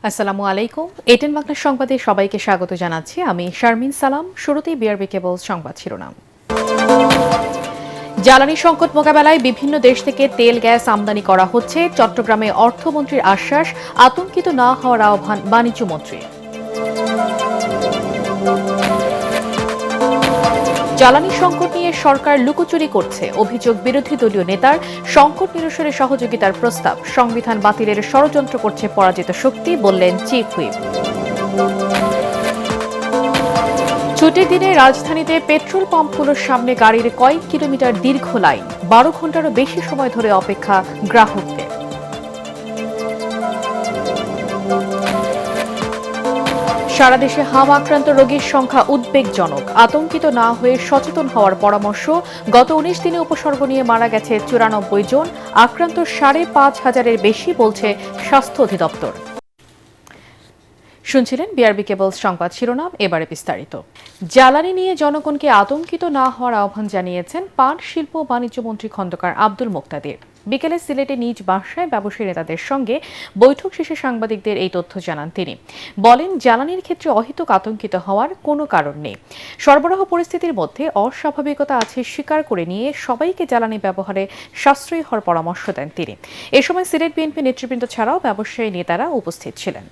আসসালামু আলাইকুম। এটেন বাংলা সংবাদে সবাইকে স্বাগত জানাচ্ছি। আমি শারমিন সালাম। শুরুতেই বিআরবি কেবলস সংবাদ শিরোনাম। জ্বালানি সংকট মোকাবেলায় বিভিন্ন দেশ থেকে তেল গ্যাস আমদানি করা হচ্ছে। চট্টগ্রামে অর্থমন্ত্রীর আশ্বাস, আতঙ্কিত না হওয়ার আহ্বান বাণিজ্য মন্ত্রী। জ্বালানি সংকট নিয়ে সরকার লুকোচুরি করছে, অভিযোগ বিরোধী দলীয় নেতার। সংকট নিরসনে সহযোগিতার প্রস্তাব, সংবিধান বাতিলের ষড়যন্ত্র করছে পরাজিত শক্তি, বললেন চিফ হুইপ। ছুটির দিনে রাজধানীতে পেট্রোল পাম্পগুলোর সামনে গাড়ির কয়েক কিলোমিটার দীর্ঘ লাইন, 12 ঘন্টারও বেশি সময় ধরে অপেক্ষা গ্রাহকদের। সারা দেশে হাম আক্রান্ত রোগীর সংখ্যা উদ্বেগজনক, আতঙ্কিত না হয়ে সচেতন হওয়ার পরামর্শ। গত 19 দিনে উপসর্গ নিয়ে মারা গেছে 94 জন, আক্রান্ত 5,500-এর বেশি, বলছে স্বাস্থ্য অধিদপ্তর। শুনছিলেন বিআরবি কেবলস সংবাদ শিরোনাম, এবারে বিস্তারিত। জ্বালানি নিয়ে জনগণকে আতঙ্কিত না হওয়ার আহ্বান জানিয়েছেন পাট শিল্প ও বাণিজ্য মন্ত্রী খন্দকার আব্দুল মোক্তাদির। বিকেলে সিলেটে নিজ বাসায় ব্যবসায়ী নেতাদের সঙ্গে বৈঠক শেষে সাংবাদিকদের এই তথ্য জানান তিনি। বলেন, জ্বালানির ক্ষেত্রে অহেতুক আতঙ্কিত হওয়ার কোনো কারণ নেই। সরবরাহ পরিস্থিতির মধ্যে অস্বাভাবিকতা আছে স্বীকার করে নিয়ে সবাইকে জ্বালানি ব্যবহারে সাশ্রয়ী হওয়ার পরামর্শ দেন তিনি। এ সময় সিলেট বিএনপি নেতৃবৃন্দ ছাড়াও ব্যবসায়ী নেতারা উপস্থিত ছিলেন।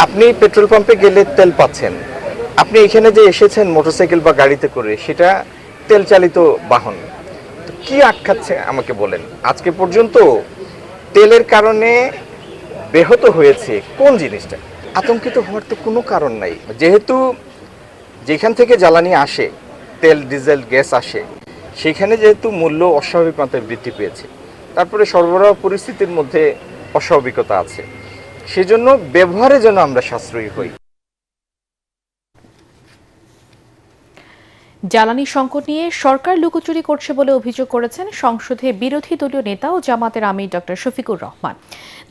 আপনি পেট্রোল পাম্পে গেলে তেল পাচ্ছেন, আপনি এখানে যে এসেছেন মোটরসাইকেল বা গাড়িতে করে, সেটা তেল চালিত বাহন। তো কি আটকাচ্ছে আমাকে বলেন। আজকে পর্যন্ত তেলের কারণে ব্যাহত হয়েছে কোন জিনিসটা? আতঙ্কিত হওয়ার তো কোনো কারণ নাই, যেহেতু যেখান থেকে জ্বালানি আসে, তেল ডিজেল গ্যাস আসে, সেখানে যেহেতু মূল্য অস্বাভাবিক মাত্রায় বৃদ্ধি পেয়েছে, তারপরে সরবরাহ পরিস্থিতির মধ্যে অস্বাভাবিকতা আছে, সেজন্য ব্যবহারে যেন আমরা সাশ্রয়ী হই। জ্বালানি সংকট নিয়ে সরকার লুকোচুরি করছে বলে অভিযোগ করেছেন সংসদে বিরোধী দলীয় নেতা ও জামাতের আমির ডক্টর শফিকুর রহমান।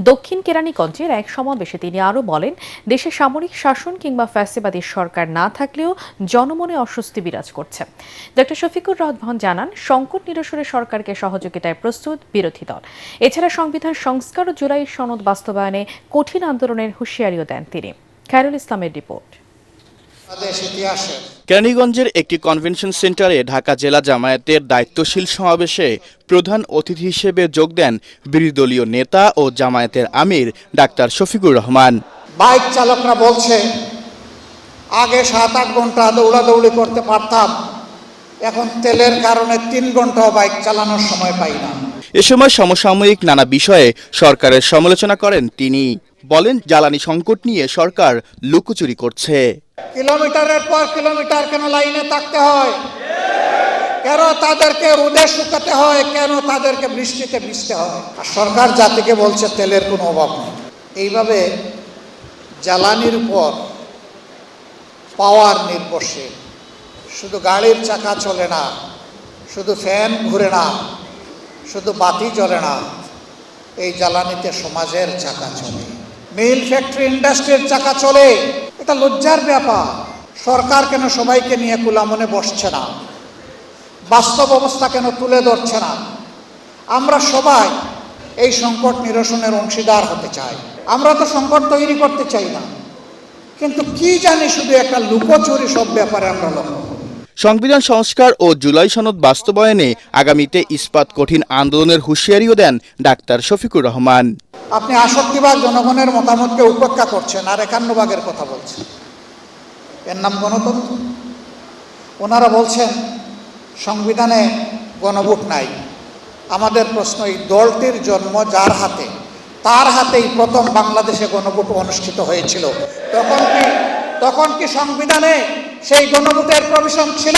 দক্ষিণ কেরানীগঞ্জের এক সমাবেশে তিনি আরও বলেন, দেশে সামরিক শাসন কিংবা ফ্যাসিবাদী সরকার না থাকলেও জনমনে অস্বস্তি বিরাজ করছে। ডক্টর শফিকুর রহমান জানান, সংকট নিরসনে সরকারকে সহযোগিতায় প্রস্তুত বিরোধী দল। এছাড়া সংবিধান সংস্কার ও জুলাই সনদ বাস্তবায়নে কঠিন আন্দোলনের হুঁশিয়ারিও দেন তিনি। খায়রুল ইসলামের রিপোর্ট। কেরানীগঞ্জের একটি কনভেনশন সেন্টারে ঢাকা জেলা জামায়াতের দায়িত্বশীল সমাবেশে প্রধান অতিথি হিসেবে যোগ দেন বিরোধী দলীয় নেতা ও জামায়াতের আমির ডাক্তার শফিকুর রহমান। বাইক চালকরা বলছে, আগে 7-8 ঘন্টা দৌড়াদৌড়ি করতে পারতাম, এখন তেলের কারণে 3 ঘন্টাও বাইক চালানোর সময় পাই না। এ সময় সমসাময়িক নানা বিষয়ে সরকারের সমালোচনা করেন তিনি। বলেন, জ্বালানি সংকট নিয়ে সরকার লুকোচুরি করছে। কিলোমিটারের পর কিলোমিটার কেন লাইনে থাকতে হয়? কেন তাদেরকে রোদে শুকাতে হয়? কেন তাদেরকে বৃষ্টিতে ভিজতে হয়? আর সরকার জাতিকে বলছে তেলের কোনো অভাব নেই। এইভাবে জ্বালানির উপর পাওয়ার নির্ভরশীল। শুধু গাড়ির চাকা চলে না, শুধু ফ্যান ঘুরে না, শুধু বাতি জ্বলে না, এই জ্বালানিতে সমাজের চাকা চলে, মিল ফ্যাক্টরি ইন্ডাস্ট্রির চাকা চলে। এটা লজ্জার ব্যাপার। সরকার কেন সবাইকে নিয়ে কুলামনে বসছে না? বাস্তব অবস্থা কেন তুলে ধরছে না? আমরা সবাই এই সংকট নিরসনের অংশীদার হতে চাই। আমরা তো সংকট তৈরি করতে চাই না, কিন্তু কি জানি শুধু একটা লুকোচুরি সব ব্যাপারে আমরা লক্ষ্য করি। সংবিধান সংস্কার ও জুলাই সনদ বাস্তবায়নে আগামীতে ইস্পাত কঠিন আন্দোলনের হুঁশিয়ারিও দেন ডাক্তার শফিকুর রহমান। আপনি 68 ভাগ জনগণের মতামতকে উপেক্ষা করছেন আর 51 ভাগের কথা বলছেন। এর নাম গণতন্ত্র? ওনারা বলছেন সংবিধানে গণভোট নাই। আমাদের প্রশ্ন, এই দলটির জন্ম যার হাতে, তার হাতেই প্রথম বাংলাদেশে গণভোট অনুষ্ঠিত হয়েছিল। তখন কি সংবিধানে সেই গণভোটের প্রভিশন ছিল?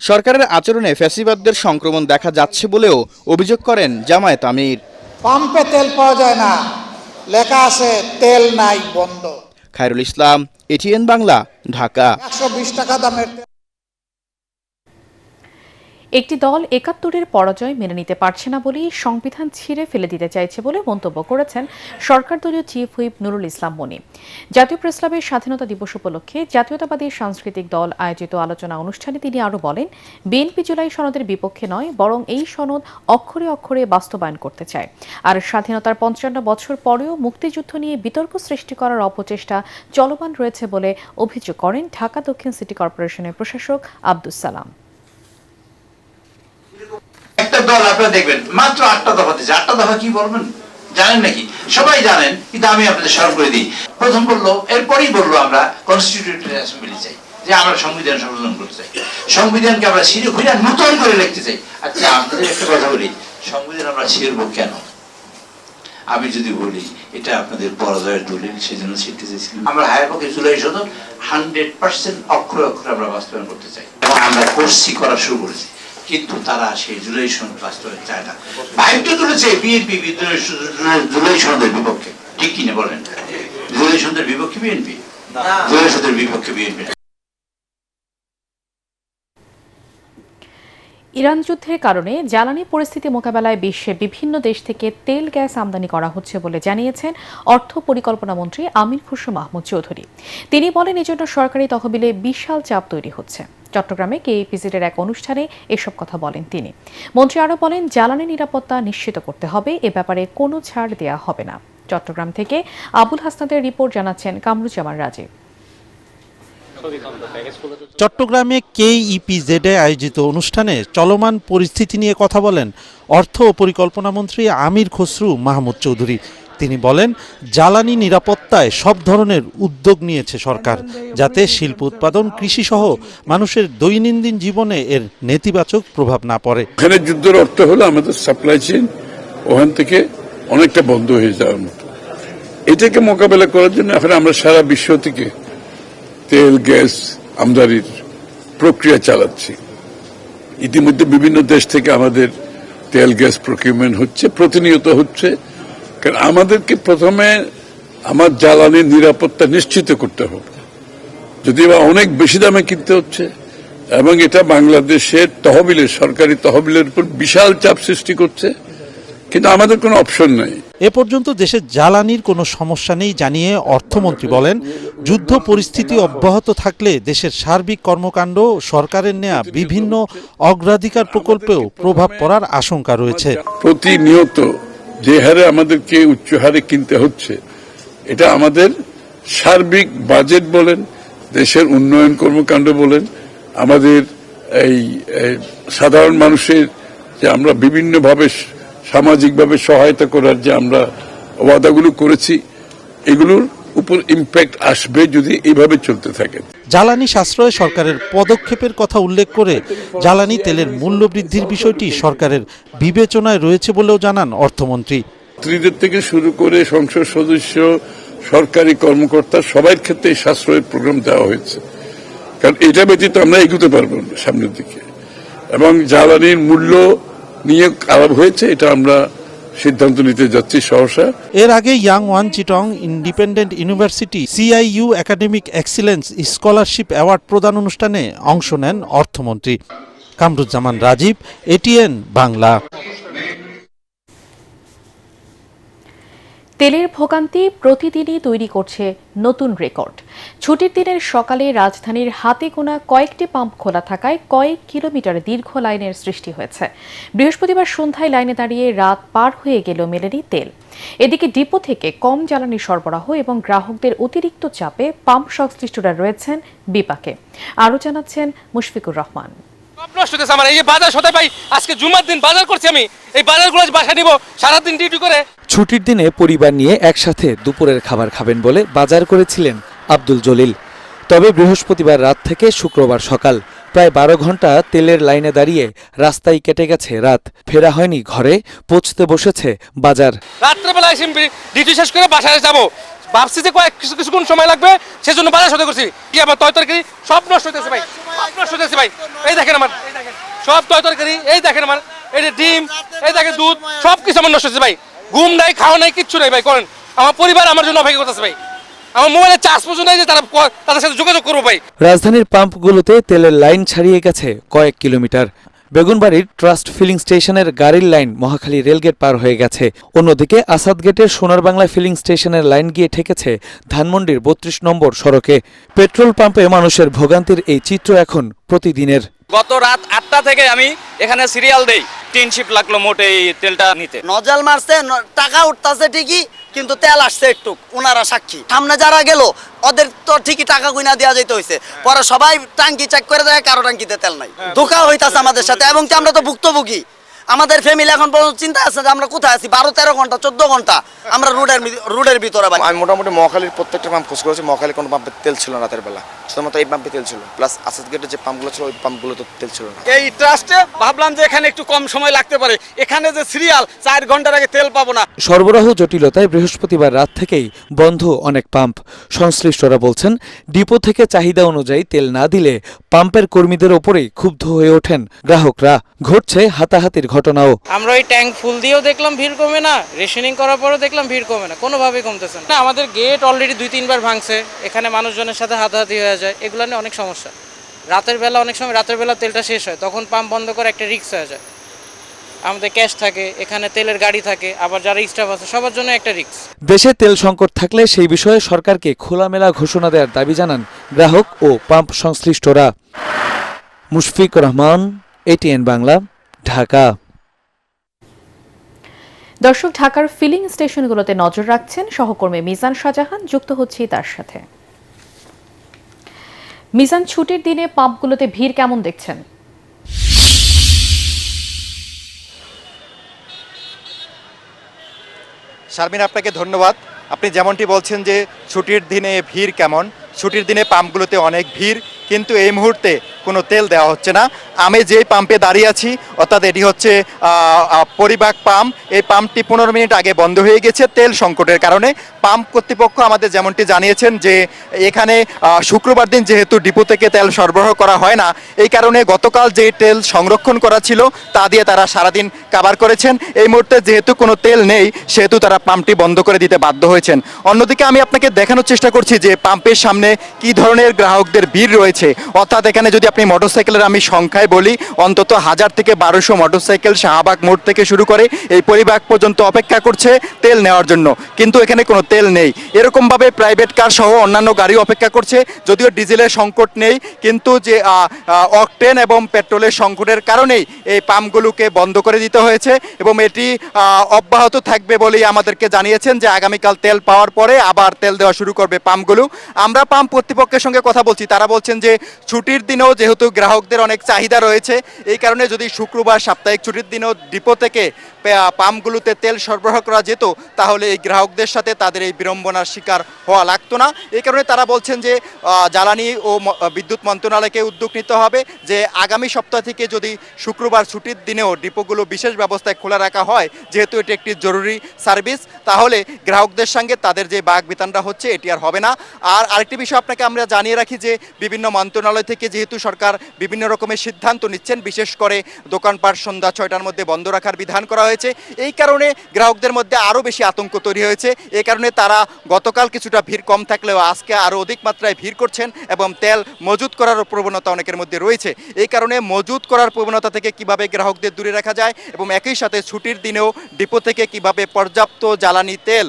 সরকারের আচরণে ফ্যাসিবাদদের সংক্রমণ দেখা যাচ্ছে বলেও অভিযোগ করেন জামায়াত আমির। পাম্পে তেল পাওয়া যায় না, লেখা আছে তেল নাই, বন্ধ। খায়রুল ইসলাম, এটিএন বাংলা, ঢাকা। 120 টাকা দামের একটি দল ৭১-এর পরাজয় মেনে নিতে পারছে না বলেই সংবিধান ছিঁড়ে ফেলে দিতে চাইছে বলে মন্তব্য করেছেন সরকার দলীয় চিফ হুইপ নুরুল ইসলাম মনি। জাতীয় প্রেসক্লাবের স্বাধীনতা দিবস উপলক্ষে জাতীয়তাবাদী সাংস্কৃতিক দল আয়োজিত আলোচনা অনুষ্ঠানে তিনি আরও বলেন, বিএনপি জুলাই সনদের বিপক্ষে নয়, বরং এই সনদ অক্ষরে অক্ষরে বাস্তবায়ন করতে চায়। আর স্বাধীনতার ৫৫ বছর পরেও মুক্তিযুদ্ধ নিয়ে বিতর্ক সৃষ্টি করার অপচেষ্টা চলমান রয়েছে বলে অভিযোগ করেন ঢাকা দক্ষিণ সিটি কর্পোরেশনের প্রশাসক আব্দুস সালাম। একটা দল আপনারা দেখবেন মাত্র 8টা দফা দিয়েছে। 8টা দফা কি বলবেন জানেন নাকি? সবাই জানেন, কিন্তু আমি আপনাদের স্মরণ করে দিই। প্রথম বললো, এরপরেই বললো আমরা কনস্টিটিউটরি অ্যাসেম্বলি চাই, যে আমরা সংবিধান সংশোধন করতে চাই, সংবিধানকে আমরা ছিঁড়ে খুঁড়ে নতুন করে লিখতে চাই। আচ্ছা, আপনাদের একটা কথা বলি, সংবিধান আমরা ছিঁড়ব কেন? আমি যদি বলি এটা আপনাদের পরাজয়ের দলিল, সেজন্য ছিঁড়তে চাইছিলাম। আমরা হায়ার পক্ষে জুলাই সনদ 100% অক্ষরে অক্ষরে আমরা বাস্তবায়ন করতে চাই, এবং আমরা করা শুরু করেছি। কিন্তু তারা সেই জুলাই সনদ বাস্তবায়ন চায় না। বাইকটা তুলেছে বিএনপি জুলাই সনদের বিপক্ষে, ঠিক কিনা বলেন? জুলাই সনদের বিপক্ষে বিএনপি, জুলাই সনদের বিপক্ষে বিএনপি। ইরান যুদ্ধের কারণে জ্বালানি পরিস্থিতি মোকাবেলায় বিশ্বের বিভিন্ন দেশ থেকে তেল গ্যাস আমদানি করা হচ্ছে বলে জানিয়েছেন অর্থ পরিকল্পনা মন্ত্রী আমির খসরু মাহমুদ চৌধুরী। তিনি বলেন, এজন্য সরকারি তহবিলে বিশাল চাপ তৈরি হচ্ছে। চট্টগ্রামে কেইপিজেডের এক অনুষ্ঠানে এসব কথা বলেন তিনি। মন্ত্রী আরও বলেন, জ্বালানি নিরাপত্তা নিশ্চিত করতে হবে, এ ব্যাপারে কোনো ছাড় দেওয়া হবে না। চট্টগ্রাম থেকে আবুল হাসনাদের রিপোর্ট জানাচ্ছেন কামরুজ্জামান রাজীব। চট্টগ্রামে কেইপিজেডে আয়োজিত অনুষ্ঠানে চলমান পরিস্থিতি নিয়ে কথা বলেন অর্থ ও পরিকল্পনা মন্ত্রী আমির খসরু মাহমুদ চৌধুরী। তিনি বলেন, জ্বালানি নিরাপত্তায় সব ধরনের উদ্যোগ নিয়েছে সরকার, যাতে শিল্প উৎপাদন, কৃষি সহ মানুষের দৈনন্দিন জীবনে এর নেতিবাচক প্রভাব না পড়ে। এখানে যুদ্ধের অর্থ হলো আমাদের সাপ্লাই চেইন ওখান থেকে অনেকটা বন্ধ হয়ে যাওয়ার মতো। এটাকে মোকাবেলা করার জন্য এখন আমরা সারা বিশ্ব থেকে তেল গ্যাস আমদানির প্রক্রিয়া চালাচ্ছি। ইতিমধ্যে বিভিন্ন দেশ থেকে আমাদের তেল গ্যাস প্রকিউরমেন্ট হচ্ছে, প্রতিনিয়ত হচ্ছে। কারণ আমাদেরকে প্রথমে আমার জ্বালানির নিরাপত্তা নিশ্চিত করতে হবে, যদিও অনেক বেশি দামে কিনতে হচ্ছে, এবং এটা বাংলাদেশের তহবিলের, সরকারি তহবিলের উপর বিশাল চাপ সৃষ্টি করছে, কিন্তু আমাদের কোনো অপশন নাই। এ পর্যন্ত দেশে জ্বালানির কোনো সমস্যা নেই জানিয়ে অর্থমন্ত্রী বলেন, যুদ্ধ পরিস্থিতি অব্যাহত থাকলে দেশের সার্বিক কর্মকাণ্ড, সরকারের নেয়া বিভিন্ন অগ্রাধিকার প্রকল্পেও প্রভাব পড়ার আশঙ্কা রয়েছে। প্রতিনিয়ত যে হারে আমাদেরকে উচ্চ হারে কিনতে হচ্ছে, এটা আমাদের সার্বিক বাজেট বলেন, দেশের উন্নয়ন কর্মকাণ্ড বলেন, আমাদের এই সাধারণ মানুষের যে আমরা বিভিন্নভাবে সামাজিকভাবে সহায়তা করার যে আমরা ওয়াদাগুলো করেছি, এগুলোর উপর ইম্প্যাক্ট আসবে যদি এইভাবে চলতে থাকে। জ্বালানি সাশ্রয়ে সরকারের পদক্ষেপের কথা উল্লেখ করে জ্বালানি তেলের মূল্য বৃদ্ধির বিষয়টি সরকারের বিবেচনায় রয়েছে বলেও জানান অর্থমন্ত্রী। মন্ত্রীদের থেকে শুরু করে সংসদ সদস্য, সরকারি কর্মকর্তা সবার ক্ষেত্রে এই সাশ্রয়ের প্রোগ্রাম দেওয়া হয়েছে, কারণ এটা ব্যতীত আমরা এগোতে পারবো না সামনের দিকে। এবং জ্বালানির মূল্য নিয়ে আলাপ হয়েছে, এটা আমরা সিদ্ধান্ত নিতে যাচ্ছি সহসা। এর আগে ইয়াং ওয়ান Chittagong Independent University CIU academic excellence scholarship award প্রদান অনুষ্ঠানে অংশ নেন অর্থমন্ত্রী। কামরুজ্জামান রাজীব, ATN বাংলা। তেলের ভোগান্তি প্রতিদিনই তৈরি করছে নতুন রেকর্ড। ছুটির দিনের সকালে রাজধানীর হাতে গোনা কয়েকটি পাম্প খোলা থাকায় কয়েক কিলোমিটার দীর্ঘ লাইনের সৃষ্টি হয়েছে। বৃহস্পতিবার সন্ধ্যায় লাইনে দাঁড়িয়ে রাত পার হয়ে গেলেও মেলেনি তেল। এদিকে ডিপো থেকে কম জ্বালানি সরবরাহ এবং গ্রাহকদের অতিরিক্ত চাপে পাম্প সংশ্লিষ্টরা রয়েছেন বিপাকে। আরও জানাচ্ছেন মুশফিকুর রহমান। আমার এই বাজার সদাই ভাই, আজকে জুমার দিন বাজার করছি আমি, এই বাজারগুলো বাসা নিব, সারাদিন ডিউটি করে। ছুটির দিনে পরিবার নিয়ে একসাথে দুপুরের খাবার খাবেন বলে বাজার করেছিলেন আব্দুল জলিল। তবে বৃহস্পতিবার রাত থেকে শুক্রবার সকাল প্রায় 12 ঘন্টা তেলের লাইনে দাঁড়িয়ে রাস্তায় কেটে গেছে রাত। ফেরা হয়নি ঘরে, পৌঁছতে বসেছে বাজার। রাত্রেবেলা এসে ডিউটি শেষ করে বাসায় যাবো, ভাবছি যে কিছুক্ষণ সময় লাগবে, সেজন্য বাজার সদাই করছি। কি আমার তরকারি সব নষ্ট হইতেছে ভাই, সব নষ্ট হইতেছে ভাই। এই দেখেন আমার, এই দেখেন সব তরকারি, এই দেখেন আমার, এই যে ডিম, এই দেখেন দুধ, সব কিছু আমার নষ্ট হচ্ছে ভাই। ঘুম নাই, খাওয়া নাই, কিচ্ছু নাই ভাই। করেন, আমার পরিবার আমার জন্য অপেক্ষা করতেছে ভাই। আমার মোবাইলে চার্জ পর্যন্ত নাই যে তাদের সাথে যোগাযোগ করবো ভাই। রাজধানীর পাম্পগুলোতে তেলের লাইন ছাড়িয়ে গেছে কয়েক কিলোমিটার। বেগুনবাড়ির ট্রাস্ট ফিলিং স্টেশনের গাড়ির লাইন মহাখালী রেলগেট পার হয়ে গেছে। অন্যদিকে আসাদ গেটের সোনার বাংলা ফিলিং স্টেশনের লাইন গিয়ে ঠেকেছে ধানমন্ডির ৩২ নম্বর সড়কে। পেট্রোল পাম্পে মানুষের ভোগান্তির এই চিত্র এখন প্রতিদিনের। গত রাত 8টা থেকে আমি এখানে সিরিয়াল দেই, 3 শিপ লাগলো মোটে এই তেলটা নিতে। নজল মারছে, টাকা উঠতেছে ঠিকই, কিন্তু তেল আসছে একটু, ওনারা সাক্ষী। সামনে যারা গেল ওদের তো ঠিকই টাকা গুনা দেওয়া যেতে হয়েছে, পরে সবাই টাঙ্কি চেক করে দেয়, কারো টাঙ্কিতে তেল নাই। ধোঁকা হইতাছে আমাদের সাথে, এবং আমরা তো ভুক্তভোগী। আমাদের ফ্যামিলি এখন পর্যন্ত চিন্তা আছে যে আমরা কোথায় আছি। 12-13 ঘন্টা 14 ঘন্টা আমরা রোডের ভিতরে। আমি মোটামুটি মহাখালীর প্রত্যেকটা পাম্প খোঁজ করেছি, মহাখালী কোনো পাম্পে তেল ছিল না রাতের বেলা, শুধুমাত্র এই পাম্পে তেল ছিল, প্লাস আসাদ গেটের যে পাম্পগুলো ছিল ওই পাম্পগুলোতে তেল ছিল না। এই ট্রাস্টে ভাবলাম যে এখানে একটু কম সময় লাগতে পারে, এখানে যে সিরিয়াল 4 ঘন্টার আগে তেল পাবো না। সরবরাহ জটিলতায় বৃহস্পতিবার রাত থেকেই বন্ধ অনেক পাম্প। সংশ্লিষ্টরা বলছেন, ডিপো থেকে চাহিদা অনুযায়ী তেল না দিলে পাম্পের কর্মীদের ওপরেই ক্ষুব্ধ হয়ে ওঠেন গ্রাহকরা। ঘটছে হাতাহাতির ঘটনাও। আমরা ওই ট্যাঙ্ক ফুল দিয়েও দেখলাম ভিড় কমে না, রেশনিং করার পরেও দেখলাম ভিড় কমে না, কোনোভাবেই কমতেছে না। আমাদের গেট অলরেডি 2-3 বার ভাঙছে, এখানে মানুষজনের সাথে হাতাহাতি হয়ে যায়, এগুলো নিয়ে অনেক সমস্যা। রাতের বেলা অনেক সময় রাতের বেলা তেলটা শেষ হয়, তখন পাম্প বন্ধ করে একটা রিস্ক হয়ে যায়। আমাদের ক্যাশ থাকে, এখানে তেলের গাড়ি থাকে, আবার যারা স্টাফ আছে সবার জন্য একটা রিস্ক। দেশে তেল সংকট থাকলে সেই বিষয়ে সরকারকে খোলামেলা ঘোষণা দেওয়ার দাবি জানান গ্রাহক ও পাম্প সংশ্লিষ্টরা। মুশফিক রহমান, ATN বাংলা, ঢাকা। দর্শক, ঢাকার ফিলিং স্টেশনগুলোতে নজর রাখছেন সহকর্মী মিজান শাহজাহান, যুক্ত হচ্ছি তার সাথে। মিজান, ছুটির দিনে পাম্পগুলোতে ভিড় কেমন দেখছেন? শারমিন, আপনাকে ধন্যবাদ। আপনি যেমনটি বলছেন যে ছুটির দিনে ভিড় কেমন, ছুটির দিনে পাম্পগুলোতে অনেক ভিড়, কিন্তু এই মুহূর্তে কোনো তেল দেওয়া হচ্ছে না। আমি যেই পাম্পে দাঁড়িয়ে আছি, অর্থাৎ এটি হচ্ছে পরিবাগ পাম্প। এই পাম্পটি 15 মিনিট আগে বন্ধ হয়ে গেছে তেল সংকটের কারণে। পাম্প কর্তৃপক্ষ আমাদের যেমনটি জানিয়েছেন যে এখানে শুক্রবার দিন যেহেতু ডিপো থেকে তেল সরবরাহ করা হয় না, এই কারণে গতকাল যে তেল সংরক্ষণ করা ছিল তা দিয়ে তারা সারাদিন কাভার করেছেন। এই মুহূর্তে যেহেতু কোনো তেল নেই, সেহেতু তারা পাম্পটি বন্ধ করে দিতে বাধ্য হয়েছেন। অন্যদিকে আমি আপনাকে দেখানোর চেষ্টা করছি যে পাম্পের সামনে কি ধরনের গ্রাহকদের ভিড় রয়েছে। অর্থাৎ এখানে যদি আপনি মোটরসাইকেলের আমি সংখ্যায় বলি, অন্তত 1000 থেকে 1200 মোটরসাইকেল শাহবাগ মোড় থেকে শুরু করে এই পরিবাগ পর্যন্ত অপেক্ষা করছে তেল নেওয়ার জন্য, কিন্তু এখানে কোনো তেল নেই। এরকমভাবে প্রাইভেট কার সহ অন্যান্য গাড়ি অপেক্ষা করছে, যদিও ডিজেলের সংকট নেই, কিন্তু যে অকটেন এবং পেট্রোলের সংকটের কারণেই এই পাম্পগুলোকে বন্ধ করে দিতে হয়েছে, এবং এটি অব্যাহত থাকবে বলেই আমাদেরকে জানিয়েছেন যে আগামীকাল তেল পাওয়ার পরে আবার তেল দেওয়া শুরু করবে পাম্পগুলো। আমরা পাম্প কর্তৃপক্ষের সঙ্গে কথা বলছি, তারা বলছেন যে ছুটির দিনেও যেহেতু গ্রাহকদের অনেক চাহিদা রয়েছে, এই কারণে যদি শুক্রবার সাপ্তাহিক ছুটির দিনেও ডিপো থেকে পাম্পগুলোতে তেল সরবরাহ করা যেত, তাহলে এই গ্রাহকদের সাথে তাদের এই বিড়ম্বনার শিকার হওয়া লাগতো না। এই কারণে তারা বলছেন যে জ্বালানি ও বিদ্যুৎ মন্ত্রণালয়কে উদ্যোগ নিতে হবে যে আগামী সপ্তাহ থেকে যদি শুক্রবার ছুটির দিনেও ডিপোগুলো বিশেষ ব্যবস্থায় খোলা রাখা হয়, যেহেতু এটি একটি জরুরি সার্ভিস, তাহলে গ্রাহকদের সঙ্গে তাদের যে বাক বিতানটা হচ্ছে এটি আর হবে না। আর আরেকটি বিষয় আপনাকে আমরা জানিয়ে রাখি যে বিভিন্ন মন্ত্রণালয় থেকে যেহেতু সরকার বিভিন্ন রকমের সিদ্ধান্ত নিচ্ছেন, বিশেষ করে দোকানপাট সন্ধ্যা 6টার মধ্যে বন্ধ রাখার বিধান করা হয়েছে, এই কারণে গ্রাহকদের মধ্যে আরও বেশি আতঙ্ক তৈরি হয়েছে। এই কারণে তারা গতকাল কিছুটা ভিড় কম থাকলেও আজকে আরও অধিক মাত্রায় ভিড় করছেন, এবং তেল মজুত করার প্রবণতা অনেকের মধ্যে রয়েছে। এই কারণে মজুত করার প্রবণতা থেকে কিভাবে গ্রাহকদের দূরে রাখা যায় এবং একই সাথে ছুটির দিনেও ডিপো থেকে কিভাবে পর্যাপ্ত জ্বালানি তেল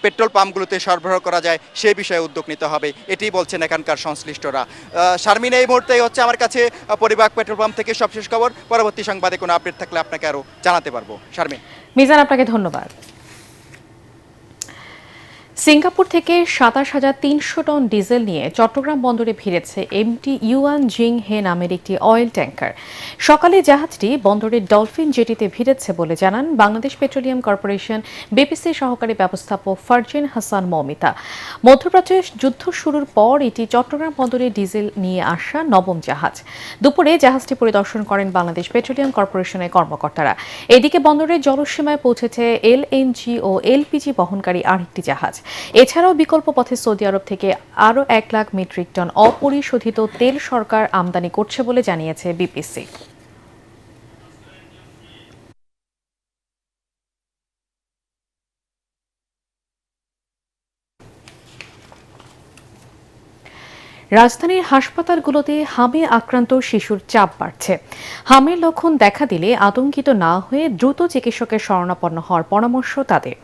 পেট্রোল পাম্পগুলোতে সরবরাহ করা যায় সে বিষয়ে উদ্যোগ নিতে হবে, এটি বলছেন এখানকার সংশ্লিষ্টরা। শারমিন, এই মুহূর্তে হচ্ছে আমার কাছে পরিবাগ পেট্রোল পাম্প থেকে সবশেষ খবর। পরবর্তী সংবাদে কোনো আপডেট থাকলে আপনাকে আরও জানাতে পারবো। শারমিন। মিজান, আপনাকে ধন্যবাদ। সিঙ্গাপুর থেকে 27,300 টন ডিজেল নিয়ে চট্টগ্রাম বন্দরে ভিড়েছে MT ইউয়ান জিং হে নামের একটি অয়েল ট্যাঙ্কার। সকালে জাহাজটি বন্দরের ডলফিন জেটিতে ভিড়েছে বলে জানান বাংলাদেশ পেট্রোলিয়াম কর্পোরেশন BPC সহকারী ব্যবস্থাপক ফারজিন হাসান মৌমিতা। মধ্যপ্রাচ্যে যুদ্ধ শুরুর পর এটি চট্টগ্রাম বন্দরে ডিজেল নিয়ে আসা নবম জাহাজ। দুপুরে জাহাজটি পরিদর্শন করেন বাংলাদেশ পেট্রোলিয়াম কর্পোরেশনের কর্মকর্তারা। এদিকে বন্দরের জলসীমায় পৌঁছেছে LNG ও LPG বহনকারী আরেকটি জাহাজ। এছাড়াও বিকল্প পথে সৌদি আরব থেকে আরও 1 লাখ মেট্রিক টন অপরিশোধিত তেল সরকার আমদানি করছে বলে জানিয়েছে BPC। রাজধানীর হাসপাতালগুলোতে হামে আক্রান্ত শিশুর চাপ বাড়ছে। হামের লক্ষণ দেখা দিলে আতঙ্কিত না হয়ে দ্রুত চিকিৎসকের শরণাপন্ন হওয়ার পরামর্শ তাদের।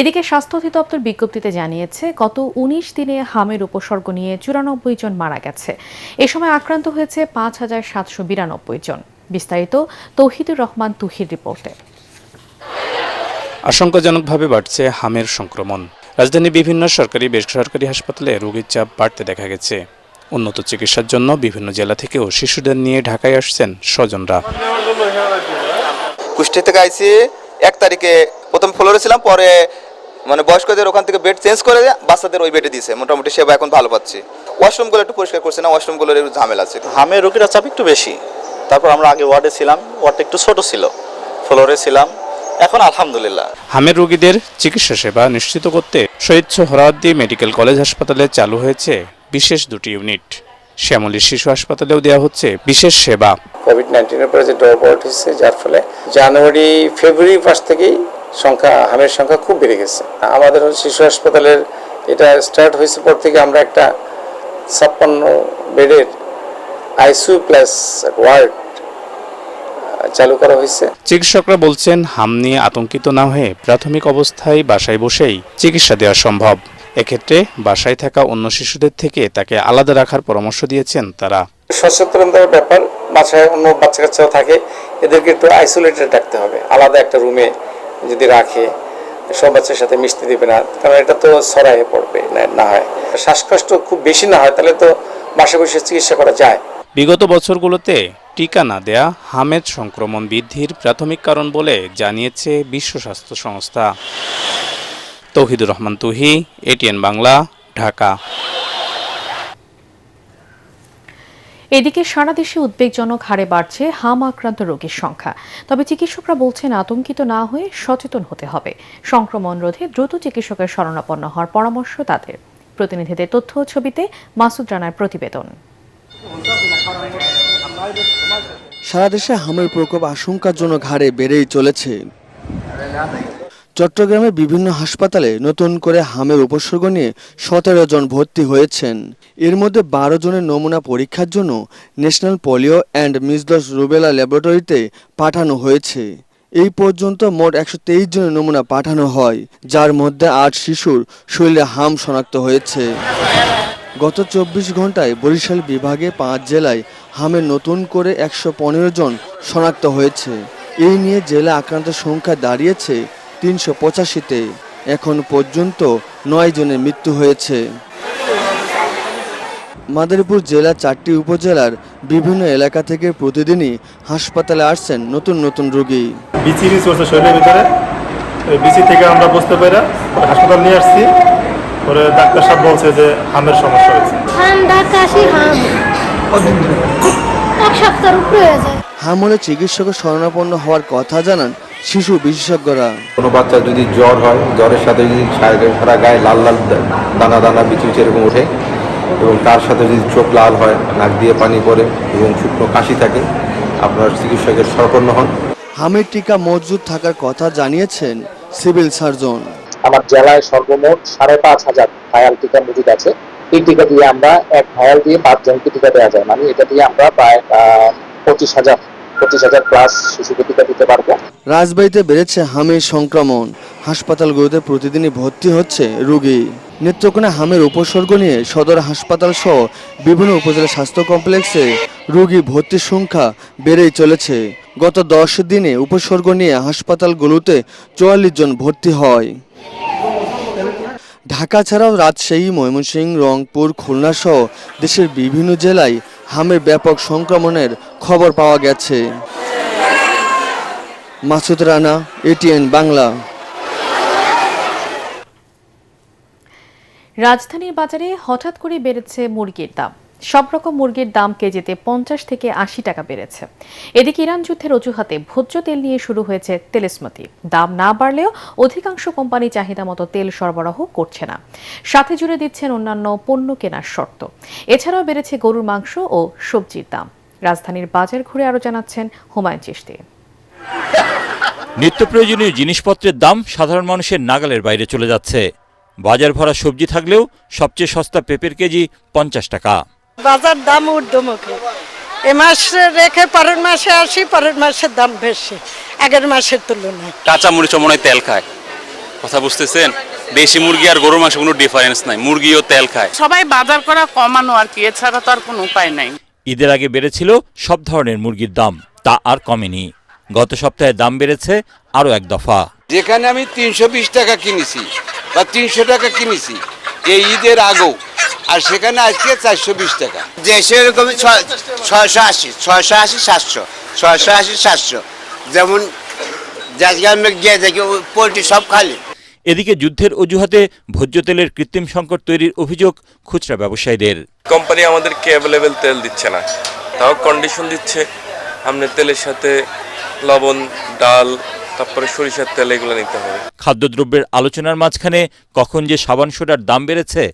এদিকে স্বাস্থ্য অধিদপ্তর বিজ্ঞপ্তিতে জানিয়েছে, গত ১৯ দিনে হামের উপসর্গ নিয়ে ৯৪ জন মারা গেছে। এ সময় আক্রান্ত হয়েছে ৫,৭৯২ জন। বিস্তারিত তৌহিদুর রহমান তুহির রিপোর্টে। আশঙ্কাজনকভাবে বাড়ছে হামের সংক্রমণ। রাজধানীর বিভিন্ন সরকারি বেসরকারি হাসপাতালে রোগীর চাপ বাড়তে দেখা গেছে। উন্নত চিকিৎসার জন্য বিভিন্ন জেলা থেকেও শিশুদের নিয়ে ঢাকায় আসছেন স্বজনরা। কুষ্টি থেকে আইসি ১ তারিখে প্রথম ফ্লোরে ছিলাম, পরে মানে বয়স্কদের ওখান থেকে বেড চেঞ্জ করে বাচ্চাদের ওই বেডে দিয়েছে। মোটামুটি সেবা এখন ভালো পাচ্ছি। ওয়াশরুমগুলো একটু পরিষ্কার করছে না, ওয়াশরুমগুলোর একটু ঝামেলা আছে। হামের রোগীরা চাপ একটু বেশি। তারপর আমরা আগে ওয়ার্ডে ছিলাম, ওয়ার্ডটা একটু ছোট ছিল, ফ্লোরে ছিলাম, এখন আলহামদুলিল্লাহ। হামের রোগীদের চিকিৎসা সেবা নিশ্চিত করতে শহীদ সোহরাওয়ার্দী মেডিকেল কলেজ হাসপাতালে চালু হয়েছে বিশেষ 2টি ইউনিট। শ্যামলী শিশু হাসপাতালেও দেওয়া হচ্ছে বিশেষ সেবা। কোভিড-19 পরে যে ড্রপ আউট হয়েছে, যার ফলে ফেব্রুয়ারি মাস থেকেই হামের সংখ্যা খুব বেড়ে গেছে। আমাদের শিশু হাসপাতালের এটা স্টার্ট হয়েছে পর থেকে আমরা একটা 56 বেডের আইসিইউ প্লাস ওয়ার্ড চালু করা হয়েছে। চিকিৎসকরা বলছেন, হাম নিয়ে আতঙ্কিত না হয়ে প্রাথমিক অবস্থায় বাসায় বসেই চিকিৎসা দেওয়া সম্ভব। এক্ষেত্রে বাসায় থাকা অন্য শিশুদের থেকে তাকে আলাদা রাখার পরামর্শ দিয়েছেন তারা। সচেতনতার ব্যাপার, বাসায় অন্য বাচ্চা কাচ্চাও থাকে, এদেরকে একটু আইসোলেটেড রাখতে হবে। আলাদা একটা রুমে যদি রাখে, সব বাচ্চার সাথে মিশতে দিবে না, কারণ এটা তো ছড়াইয়ে পড়বে না হয়। শ্বাসকষ্ট খুব বেশি না হয়, তাহলে তো বাসায় বসে চিকিৎসা করা যায়। বিগত বছরগুলোতে টিকা না দেয়া হামের সংক্রমণ বৃদ্ধির প্রাথমিক কারণ বলে জানিয়েছে বিশ্ব স্বাস্থ্য সংস্থা। তৌহিদুর রহমান তুহি, এটিএন বাংলা, ঢাকা। এদিকে সারা দেশে উদ্বেগজনক হারে বাড়ছে হাম আক্রান্ত রোগীর সংখ্যা। তবে চিকিৎসকরা বলছেন, আতঙ্কিত না হয়ে সচেতন হতে হবে। সংক্রমণ রোধে দ্রুত চিকিৎসকের শরণাপন্ন হওয়ার পরামর্শ তাদের। প্রতিনিধিদের তথ্য ও ছবিতে মাসুদ রানার প্রতিবেদন। সারা দেশে হামের প্রকোপ আশঙ্কাজনক হারে বেড়েই চলেছে। চট্টগ্রামের বিভিন্ন হাসপাতালে নতুন করে হামের উপসর্গ নিয়ে 17 জন ভর্তি হয়েছেন। এর মধ্যে 12 জনের নমুনা পরীক্ষার জন্য national polio and measles rubella ল্যাবরেটরিতে পাঠানো হয়েছে। এই পর্যন্ত মোট 123 জনের নমুনা পাঠানো হয়, যার মধ্যে 8 শিশুর শরীরে হাম শনাক্ত হয়েছে। গত 24 ঘন্টায় বরিশাল বিভাগে 5 জেলায় হামের নতুন করে 115 জন শনাক্ত হয়েছে। এই নিয়ে জেলা আক্রান্তের সংখ্যা দাঁড়িয়েছে 385-তে। এখন পর্যন্ত 9 জনের মৃত্যু হয়েছে। মাদারীপুর জেলার 4টি উপজেলার বিভিন্ন এলাকা থেকে প্রতিদিনই হাসপাতালে আসছেন নতুন নতুন রোগী। বিচি চলছে শরীরের ভিতরে, বিচি থেকে আমরা বুঝতে পারি হাসপাতাল নিয়ে আসছি। পরে ডাক্তার সাহেব বলছে যে হামের সমস্যা হয়েছে। হাম হলে চিকিৎসকের শরণাপন্ন হওয়ার কথা জানান শিশু বিশেষজ্ঞরা। কোনো বাচ্চা যদি জ্বর হয়, জ্বরের সাথে যদি সারা গায়ে লাল লাল দানা দানা বিচি এরকম ওঠে, এবং তার সাথে যদি চোখ লাল হয়, নাক দিয়ে পানি পড়ে এবং শুকনো কাশি থাকে, আপনার চিকিৎসকের শরণাপন্ন হন। হামের টিকা মজুদ থাকার কথা জানিয়েছেন সিভিল সার্জন। আমার জেলায় সর্বমোট 5,500 ভায়াল টিকা মজুদ আছে। এই টিকা দিয়ে আমরা এক ভায়াল দিয়ে 5 জনকে টিকা দেওয়া যায়, মানে এটা দিয়ে আমরা প্রায় 25,000 প্লাস শিশুকে টিকা দিতে পারবো। রাজবাড়ীতে বেড়েছে হামের সংক্রমণ। হাসপাতালগুলোতে প্রতিদিনই ভর্তি হচ্ছে রোগী। নেত্রকোনা হামের উপসর্গ নিয়ে সদর হাসপাতাল সহ বিভিন্ন উপজেলা স্বাস্থ্য কমপ্লেক্সে রোগী ভর্তির সংখ্যা বেড়েই চলেছে। গত 10 দিনে উপসর্গ নিয়ে হাসপাতালগুলোতে 44 জন ভর্তি হয়। ঢাকা ছাড়াও রাজশাহী, ময়মনসিংহ, রংপুর, খুলনা সহ দেশের বিভিন্ন জেলায় হামের ব্যাপক সংক্রমণের খবর পাওয়া গেছে। মাসুদ রানা, এটিএন বাংলা। রাজধানীর বাজারে হঠাৎ করে বেড়েছে মুরগির দাম। সব রকম মুরগির দাম কেজিতে 50 থেকে 80 টাকা বেড়েছে। এদিকে ইরান যুদ্ধের অজুহাতে ভোজ্য তেল নিয়ে শুরু হয়েছে তেলস্মতি। দাম না বাড়লেও অধিকাংশ কোম্পানি চাহিদা মতো তেল সরবরাহ করছে না, সাথে জুড়ে দিচ্ছেন অন্যান্য পণ্য কেনার শর্ত। এছাড়াও বেড়েছে গরুর মাংস ও সবজির দাম। রাজধানীর বাজার ঘুরে আরো জানাচ্ছেন হুমায়ুন চিশতি। নিত্য প্রয়োজনীয় জিনিসপত্রের দাম সাধারণ মানুষের নাগালের বাইরে চলে যাচ্ছে। বাজার ভরা সবজি থাকলেও সবচেয়ে সস্তা পেঁপের কেজি 50 টাকা। বাজার দাম ঊর্ধ্বমুখী, এ মাসে রেখে পরের মাসে আসি, পরের মাসের দাম বেশি আগের মাসের তুলনায়। কাঁচা মরিচ মনে হয় তেল খায়, কথা বুঝতেছেন? দেশি মুরগি আর গরুর মাংসে কোনো ডিফারেন্স নাই, মুরগিও তেল খায়। সবাই বাজার করা কমানো আর কি, এছাড়া তো আর কোনো উপায় নাই। ঈদের আগে বেড়েছিল সব ধরনের মুরগির দাম, তা আর কমেনি। গত সপ্তাহে দাম বেড়েছে আরও এক দফা। যেখানে আমি 320 টাকা কিনেছি বা 300 টাকা কিনেছি এই ঈদের আগেও, আর সেখানে আজকে 420 টাকা। দেশে এরকম 680, 700, 680, যেমন গিয়ে দেখি পোলট্রি সব খালি। এদিকে যুদ্ধের অজুহাতে ভোজ্য তেলের কৃত্রিম সংকট তৈরির অভিযোগ খুচরা ব্যবসায়ীদের। কোম্পানি আমাদেরকে অ্যাভেলেবেল তেল দিচ্ছে না, তাও কন্ডিশন দিচ্ছে আমরা তেলের সাথে লবণ, ডাল, তারপরে সরিষার তেল এগুলো নিতে হবে। খাদ্যদ্রব্যের আলোচনার মাঝখানে কখন যে সাবান সোডার দাম বেড়েছে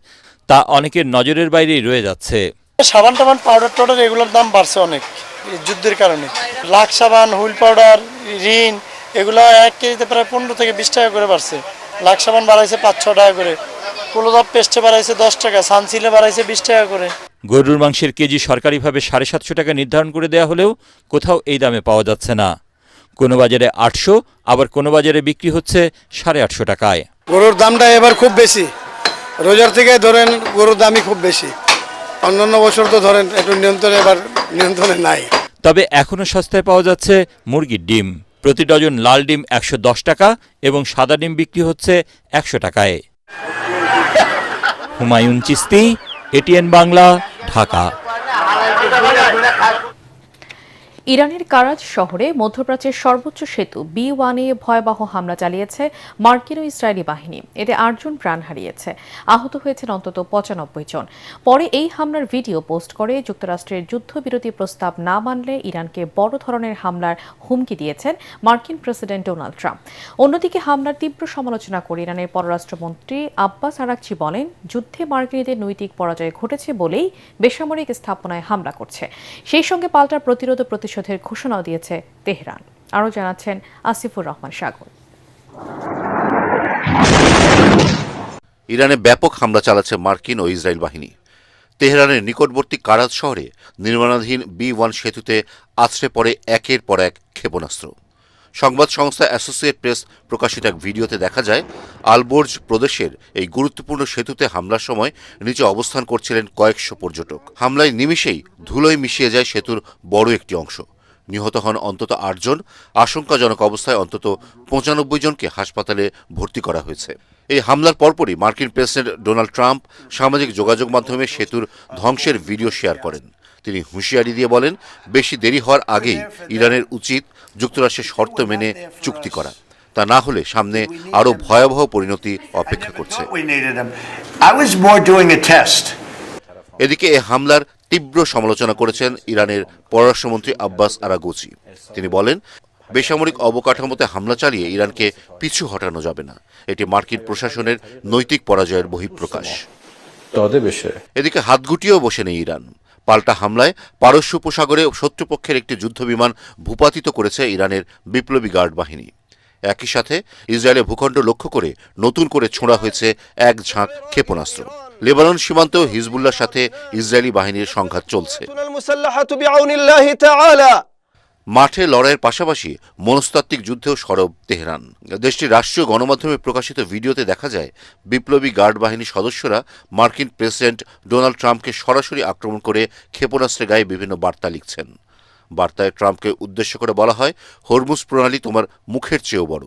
তা অনেকের নজরের বাইরেই রয়ে যাচ্ছে। সাবান টাবান, পাউডার টাউডার এগুলোর দাম বাড়ছে অনেক যুদ্ধের কারণে। লাক্স সাবান, হুইল পাউডার, রিন এগুলো 1 কেজিতে প্রায় 15 থেকে 20 টাকা করে বাড়ছে। লাক্স সাবান বাড়াইছে 5-6 টাকা করে, কোলোদপ পেস্টে বাড়াইছে 10 টাকা, সানসিলে বাড়াইছে 20 টাকা করে। গরুর মাংসের কেজি সরকারিভাবে 750 টাকা নির্ধারণ করে দেওয়া হলেও কোথাও এই দামে পাওয়া যাচ্ছে না। কোনো বাজারে 800, আবার কোনো বাজারে বিক্রি হচ্ছে 850 টাকায়। গরুর দামটা এবার খুব বেশি, রোজার থেকে ধরেন গরুর দামই খুব বেশি। অন্যান্য বছর তো ধরেন একটু নিয়ন্ত্রণে, এবার নিয়ন্ত্রণে নাই। তবে এখনও সস্তায় পাওয়া যাচ্ছে মুরগির ডিম। প্রতি ডজন লাল ডিম 110 টাকা এবং সাদা ডিম বিক্রি হচ্ছে 100 টাকায়। হুমায়ুন চিস্তি, এটিএন বাংলা, ঢাকা। ইরানের কারাজ শহরে মধ্যপ্রাচ্যের সর্বোচ্চ সেতু B1-এ ভয়াবহ হামলা চালিয়েছে মার্কিন ও ইসরায়েলি বাহিনী। এতে 8 জন প্রাণ হারিয়েছে, আহত হয়েছেন অন্তত 95 জন। পরে এই হামলার ভিডিও পোস্ট করে যুক্তরাষ্ট্রের যুদ্ধবিরতি প্রস্তাব না মানলে ইরানকে বড় ধরনের হামলার হুমকি দিয়েছেন মার্কিন প্রেসিডেন্ট ডোনাল্ড ট্রাম্প। অন্যদিকে হামলার তীব্র সমালোচনা করে ইরানের পররাষ্ট্রমন্ত্রী আব্বাস আরাকচি বলেন, যুদ্ধে মার্কিনীদের নৈতিক পরাজয় ঘটেছে বলেই বেসামরিক স্থাপনায় হামলা করছে। সেই সঙ্গে পাল্টা প্রতিরোধ প্রতিশোধের ঘোষণাও দিয়েছে তেহরান। আরও জানাচ্ছেন আসিফুর রহমান সাগর। ইরানে ব্যাপক হামলা চালাচ্ছে মার্কিন ও ইসরায়েল বাহিনী। তেহরানের নিকটবর্তী কারাজ শহরে নির্মাণাধীন B1 সেতুতে আছড়ে পড়ে একের পর এক ক্ষেপণাস্ত্র। সংবাদ সংস্থা অ্যাসোসিয়েট প্রেস প্রকাশিত এক ভিডিওতে দেখা যায়, আলবোর্জ প্রদেশের এই গুরুত্বপূর্ণ সেতুতে হামলার সময় নিচে অবস্থান করছিলেন কয়েকশো পর্যটক। হামলায় নিমিষেই ধুলোয় মিশিয়ে যায় সেতুর বড় একটি অংশ। নিহত হন অন্তত 8 জন। আশঙ্কাজনক অবস্থায় অন্তত 95 জনকে হাসপাতালে ভর্তি করা হয়েছে। এই হামলার পরপরই মার্কিন প্রেসিডেন্ট ডোনাল্ড ট্রাম্প সামাজিক যোগাযোগ মাধ্যমে সেতুর ধ্বংসের ভিডিও শেয়ার করেন। তিনি হুঁশিয়ারি দিয়ে বলেন, বেশি দেরি হওয়ার আগেই ইরানের উচিত যুক্তরাষ্ট্রের শর্ত মেনে চুক্তি করা, তা না হলে সামনে আরও ভয়াবহ পরিণতি অপেক্ষা করছে। এদিকে এই হামলার তীব্র সমালোচনা করেছেন ইরানের পররাষ্ট্রমন্ত্রী আব্বাস আরাগচি। তিনি বলেন, বেসামরিক অবকাঠামোতে হামলা চালিয়ে ইরানকে পিছু হটানো যাবে না। এটি মার্কিন প্রশাসনের নৈতিক পরাজয়ের বহিঃপ্রকাশ। এদিকে হাত গুটিয়েও বসে নেই ইরান। পাল্টা হামলায় পারস্য উপসাগরে শত্রুপক্ষের একটি যুদ্ধবিমান ভূপাতিত করেছে ইরানের বিপ্লবী গার্ড বাহিনী। একই সাথে ইসরায়েলের ভূখণ্ড লক্ষ্য করে নতুন করে ছোঁড়া হয়েছে এক ঝাঁক ক্ষেপণাস্ত্র। লেবানন সীমান্তেও হিজবুল্লাহর সাথে ইসরায়েলি বাহিনীর সংঘাত চলছে। মাঠে লড়াইয়ের পাশাপাশি মনস্তাত্ত্বিক যুদ্ধেও সরব তেহরান। দেশটির রাষ্ট্রীয় গণমাধ্যমে প্রকাশিত ভিডিওতে দেখা যায়, বিপ্লবী গার্ড বাহিনীর সদস্যরা মার্কিন প্রেসিডেন্ট ডোনাল্ড ট্রাম্পকে সরাসরি আক্রমণ করে ক্ষেপণাস্ত্রের গায়ে বিভিন্ন বার্তা লিখছেন। বার্তায় ট্রাম্পকে উদ্দেশ্য করে বলা হয়, হরমুজ প্রণালী তোমার মুখের চেয়েও বড়।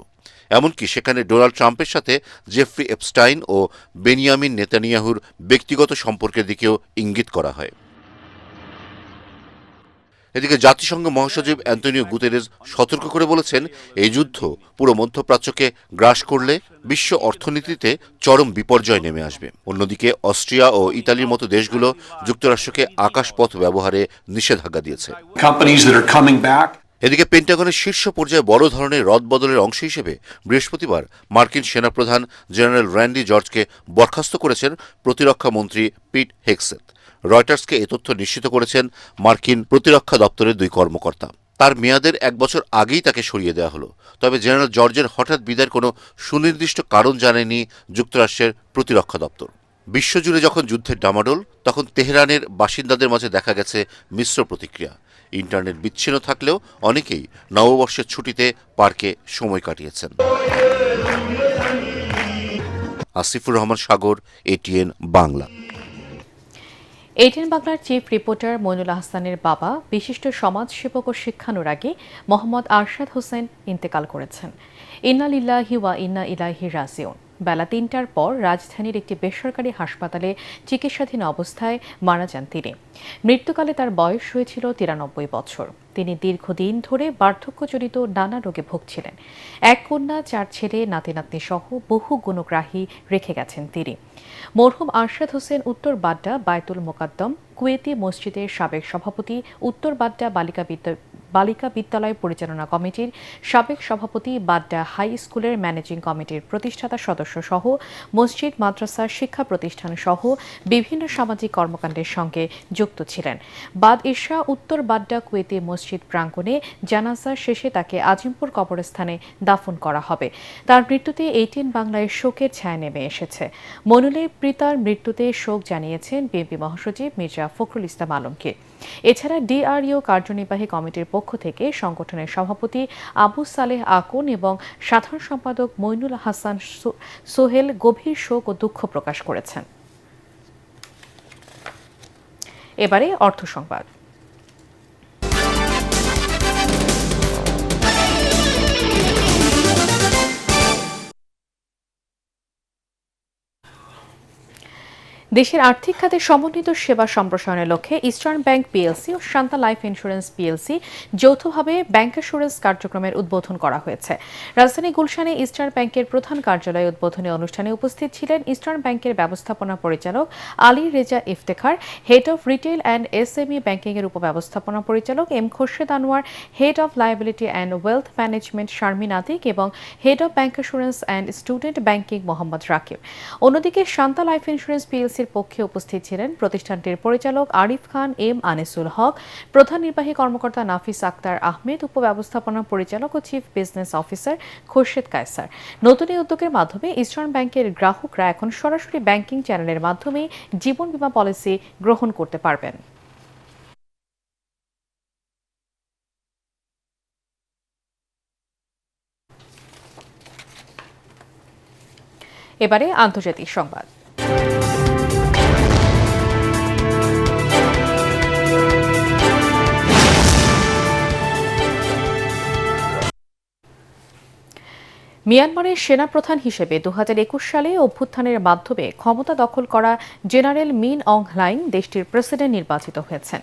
এমনকি সেখানে ডোনাল্ড ট্রাম্পের সাথে জেফ্রি এপস্টাইন ও বেনিয়ামিন নেতানিয়াহুর ব্যক্তিগত সম্পর্কের দিকেও ইঙ্গিত করা হয়। এদিকে জাতিসংঘ মহাসচিব অ্যান্তনিও গুতেরেস সতর্ক করে বলেছেন, এই যুদ্ধ পুরো মধ্যপ্রাচ্যকে গ্রাস করলে বিশ্ব অর্থনীতিতে চরম বিপর্যয় নেমে আসবে। অন্যদিকে অস্ট্রিয়া ও ইতালির মতো দেশগুলো যুক্তরাষ্ট্রকে আকাশপথ ব্যবহারে নিষেধাজ্ঞা দিয়েছে। এদিকে পেন্টাগনের শীর্ষ পর্যায়ে বড় ধরনের রদবদলের অংশ হিসেবে বৃহস্পতিবার মার্কিন সেনাপ্রধান জেনারেল র্যান্ডি জর্জকে বরখাস্ত করেছেন প্রতিরক্ষা মন্ত্রী পিট হেগসেথ। রয়টার্সকে এ তথ্য নিশ্চিত করেছেন মার্কিন প্রতিরক্ষা দপ্তরের 2 কর্মকর্তা। তার মেয়াদের 1 বছর আগেই তাকে সরিয়ে দেওয়া হলো। তবে জেনারেল জর্জের হঠাৎ বিদায়ের কোনো সুনির্দিষ্ট কারণ জানায়নি যুক্তরাষ্ট্রের প্রতিরক্ষা দপ্তর। বিশ্বজুড়ে যখন যুদ্ধের ডামাডোল, তখন তেহরানের বাসিন্দাদের মাঝে দেখা গেছে মিশ্র প্রতিক্রিয়া। ইন্টারনেট বিচ্ছিন্ন থাকলেও অনেকেই নববর্ষের ছুটিতে পার্কে সময় কাটিয়েছেন। আসিফুর রহমান সাগর, এটিএন বাংলা। এটিএন বাংলার চিফ রিপোর্টার মইনুল আহসানের বাবা বিশিষ্ট সমাজসেবক ও শিক্ষানুরাগী মোহাম্মদ আরশাদ হোসেন ইন্তেকাল করেছেন। ইন্না লিল্লাহি ওয়া ইন্না ইলাইহি রাজিউন। বেলা ৩টার পর রাজধানীর একটি বেসরকারি হাসপাতালে চিকিৎসাধীন অবস্থায় মারা যান তিনি। মৃত্যুকালে তার বয়স হয়েছিল ৯৩ বছর। তিনি দীর্ঘদিন ধরে বার্ধক্যজনিত নানা রোগে ভুগছিলেন। এক কন্যা, ৪ ছেলে, নাতি নাতনি সহ বহু গুণগ্রাহী রেখে গেছেন তিনি। মরহুম আরশাদ হোসেন উত্তর বাড্ডা বায়তুল মোকাদ্দম কুয়েতি মসজিদের সাবেক সভাপতি, উত্তর বাড্ডা বালিকা বিদ্যালয় পরিচালনা কমিটির সাবেক সভাপতি, বাড্ডা হাই স্কুলের ম্যানেজিং কমিটির প্রতিষ্ঠাতা সদস্য সহ মসজিদ, মাদ্রাসার শিক্ষা প্রতিষ্ঠান সহ বিভিন্ন সামাজিক কর্মকাণ্ডের সঙ্গে যুক্ত ছিলেন। বাদ ইশা উত্তর বাড্ডা কুয়েতি মসজিদ প্রাঙ্গণে জানাজা শেষে তাকে আজিমপুর কবরস্থানে দাফন করা হবে। তার মৃত্যুতে এটিএন বাংলায় শোকের ছায়া নেমে এসেছে। মনুলের পিতার মৃত্যুতে শোক জানিয়েছেন বিএনপি মহাসচিব মির্জা ফখরুল ইসলাম আলমগীর। এছাড়া ডিআরইউ কার্যনির্বাহী কমিটির পক্ষ থেকে সংগঠনের সভাপতি আবু সালেহ আকন এবং সাধারণ সম্পাদক মইনুল হাসান সোহেল গভীর শোক ও দুঃখ প্রকাশ করেছেন। এবারে অর্থ সংবাদ। দেশের আর্থিক খাতে সমন্বিত সেবা সম্প্রসারণের লক্ষ্যে ইস্টার্ন ব্যাংক পিএলসি ও শান্তা লাইফ ইন্স্যুরেন্স পিএলসি যৌথভাবে ব্যাংক অ্যাসুরেন্স কার্যক্রমের উদ্বোধন করা হয়েছে। রাজধানী গুলশানে ইস্টার্ন ব্যাংকের প্রধান কার্যালয়ে উদ্বোধনী অনুষ্ঠানে উপস্থিত ছিলেন ইস্টার্ন ব্যাংকের ব্যবস্থাপনা পরিচালক Ali Reza Iftekhar, head of retail and SME banking এর উপব্যবস্থাপনা পরিচালক M Khorshed Anwar, head of liability and wealth management Sharmin Atiq এবং head of bank assurance and student banking Mohammad Rakib. অন্যদিকে শান্তা লাইফ ইন্স্যুরেন্স পিএলসি পক্ষে উপস্থিত ছিলেন প্রতিষ্ঠানটির পরিচালক আরিফ খান, এম আনিসুল হক, প্রধান নির্বাহী কর্মকর্তা নাফিস আক্তার আহমেদ, উপব্যবস্থাপনা পরিচালক ও chief business officer Khorshed Kaiser. নতুন এই উদ্যোগের মাধ্যমে ইস্টার্ন ব্যাংকের গ্রাহকরা এখন সরাসরি ব্যাংকিং চ্যানেলের মাধ্যমে জীবন বীমা পলিসি গ্রহণ করতে পারবেন। এবারে আন্তর্জাতিক সংবাদ। মিয়ানমারের সেনাপ্রধান হিসেবে ২০২১ সালে অভ্যুত্থানের মাধ্যমে ক্ষমতা দখল করা জেনারেল মিন অং হ্লাইং দেশটির প্রেসিডেন্ট নির্বাচিত হয়েছেন।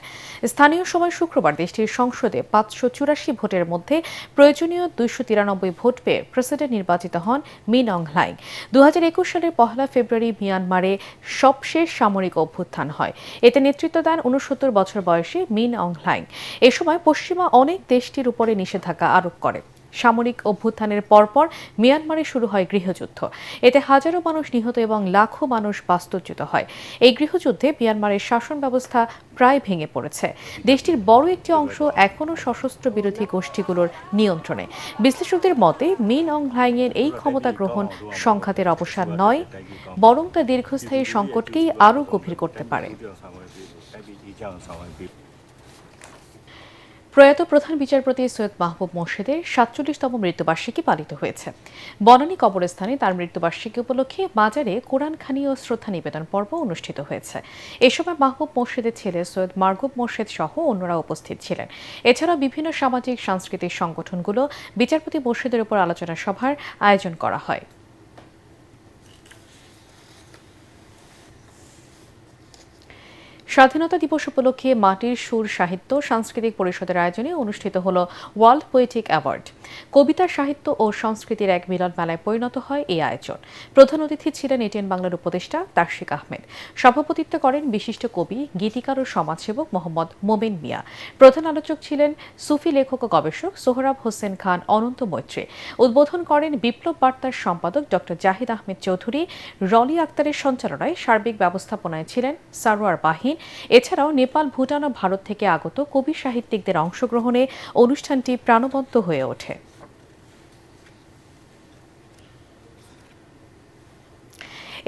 স্থানীয় সময় শুক্রবার দেশটির সংসদে ৫৮৪ ভোটের মধ্যে প্রয়োজনীয় ২৯৩ ভোট পেয়ে প্রেসিডেন্ট নির্বাচিত হন মিন অং হ্লাইং। ২০২১ সালের ১ ফেব্রুয়ারি মিয়ানমারে সবশেষ সামরিক অভ্যুত্থান হয়। এতে নেতৃত্ব দেন ৬৯ বছর বয়সী মিন অং হ্লাইং। এ সময় পশ্চিমা অনেক দেশটির উপরে নিষেধাজ্ঞা আরোপ করে। সামরিক অভ্যুত্থানের পরপর মিয়ানমারে শুরু হয় গৃহযুদ্ধ। এতে হাজারো মানুষ নিহত এবং লাখো মানুষ বাস্তুচ্যুত হয়। এই গৃহযুদ্ধে মিয়ানমারের শাসন ব্যবস্থা প্রায় ভেঙে পড়েছে। দেশটির বড় একটি অংশ এখনও সশস্ত্র বিরোধী গোষ্ঠীগুলোর নিয়ন্ত্রণে। বিশ্লেষকদের মতে মিন অং হ্লাইংয়ের এই ক্ষমতা গ্রহণ সংঘাতের অবসান নয়, বরং তা দীর্ঘস্থায়ী সংকটকেই আরও গভীর করতে পারে। প্রয়াত প্রধান বিচারপতি সৈয়দ মাহবুব মোর্শেদের ৪৭তম মৃত্যুবার্ষিকী পালিত হয়েছে। বনানী কবরস্থানে তার মৃত্যুবার্ষিকী উপলক্ষে মাজারে কোরআনখানি ও শ্রদ্ধা নিবেদন পর্ব অনুষ্ঠিত হয়েছে। এ সময় মাহবুব মোর্শেদের ছেলে সৈয়দ মারগুব মোর্শেদ সহ অন্যরা উপস্থিত ছিলেন। এছাড়াও বিভিন্ন সামাজিক সাংস্কৃতিক সংগঠনগুলো বিচারপতি মোর্শেদের উপর আলোচনা সভার আয়োজন করা হয়। স্বাধীনতা দিবস উপলক্ষে মাটির সুর সাহিত্য সাংস্কৃতিক পরিষদের আয়োজনে অনুষ্ঠিত হল ওয়ার্ল্ড পোয়েটিক অ্যাওয়ার্ড। কবিতা, সাহিত্য ও সংস্কৃতির এক মিলন মেলায় পরিণত হয় এই আয়োজন। প্রধান অতিথি ছিলেন এটিএন বাংলার উপদেষ্টা তাশরিক আহমেদ। সভাপতিত্ব করেন বিশিষ্ট কবি, গীতিকার ও সমাজসেবক মোহাম্মদ মোমেন মিয়া। প্রধান আলোচক ছিলেন সুফি লেখক ও গবেষক সোহরাব হোসেন খান অনন্ত মৈত্রী। উদ্বোধন করেন বিপ্লব বার্তার সম্পাদক ডক্টর জাহিদ আহমেদ চৌধুরী। রলি আক্তারের সঞ্চালনায় সার্বিক ব্যবস্থাপনায় ছিলেন সারোয়ার বাহিন। এছাড়াও নেপাল, ভুটান ও ভারত থেকে আগত কবি সাহিত্যিকদের অংশগ্রহণে অনুষ্ঠানটি প্রাণবন্ত হয়ে ওঠে।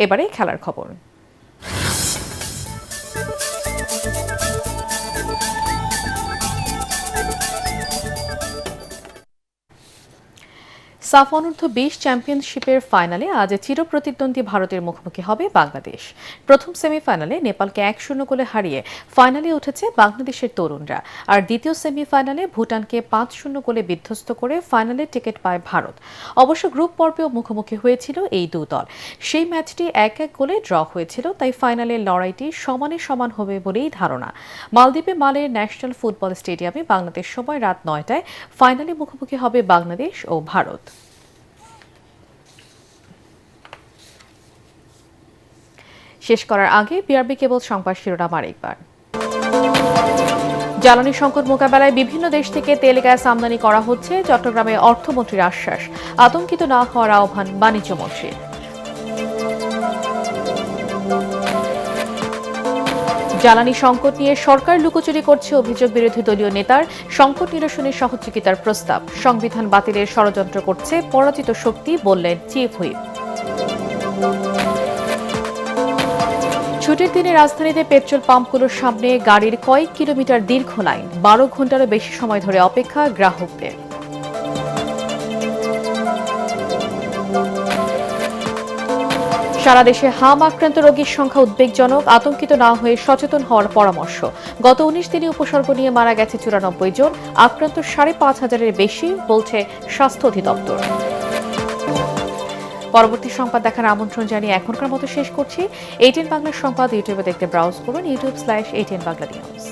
এবারে খেলার খবর। সাফ অনূর্ধ্ব 20 চ্যাম্পিয়নশিপের ফাইনালে আজ চিরপ্রতিদ্বন্দ্বী ভারতের মুখোমুখি হবে বাংলাদেশ। প্রথম সেমিফাইনালে নেপালকে 1-0 গোলে হারিয়ে ফাইনালে উঠেছে বাংলাদেশের তরুণরা, আর দ্বিতীয় সেমিফাইনালে ভুটানকে 5-0 গোলে বিধ্বস্ত করে ফাইনালে টিকিট পায় ভারত। অবশ্য গ্রুপ পর্বেও মুখোমুখি হয়েছিল এই দু দল। সেই ম্যাচটি 1-1 গোলে ড্র হয়েছিল, তাই ফাইনালের লড়াইটি সমানে সমান হবে বলেই ধারণা। মালদ্বীপে মালের ন্যাশনাল ফুটবল স্টেডিয়ামে বাংলাদেশ সময় রাত 9টায় ফাইনালে মুখোমুখি হবে বাংলাদেশ ও ভারত। শেষ করার আগে বিআরবি কেবল সংবাদ শিরোনাম আরেকবার। জ্বালানি সংকট মোকাবেলায় বিভিন্ন দেশ থেকে তেল গ্যাস আমদানি করা হচ্ছে, চট্টগ্রামে অর্থমন্ত্রীর আশ্বাস। আতঙ্কিত না হওয়ার আহ্বান বাণিজ্য মন্ত্রীর। জ্বালানি সংকট নিয়ে সরকার লুকোচুরি করছে অভিযোগ বিরোধী দলীয় নেতার। সংকট নিরসনে সহযোগিতার প্রস্তাব। সংবিধান বাতিলের ষড়যন্ত্র করছে পরাজিত শক্তি, বললেন চিফ হুইপ। ছুটির দিনে রাজধানীতে পেট্রোল পাম্পগুলোর সামনে গাড়ির কয়েক কিলোমিটার দীর্ঘ লাইন, 12 ঘন্টারও বেশি সময় ধরে অপেক্ষা গ্রাহকদের। সারা দেশে হাম আক্রান্ত রোগীর সংখ্যা উদ্বেগজনক। আতঙ্কিত না হয়ে সচেতন হওয়ার পরামর্শ। গত 19 দিনে উপসর্গ নিয়ে মারা গেছে 94 জন, আক্রান্ত 5,500-এর বেশি, বলছে স্বাস্থ্য অধিদপ্তর। পরবর্তী সংবাদ দেখার আমন্ত্রণ জানিয়ে এখনকার মতো শেষ করছি। ATN বাংলা সংবাদ ইউটিউবে দেখতে ব্রাউজ করুন youtube/ATN Bangla News।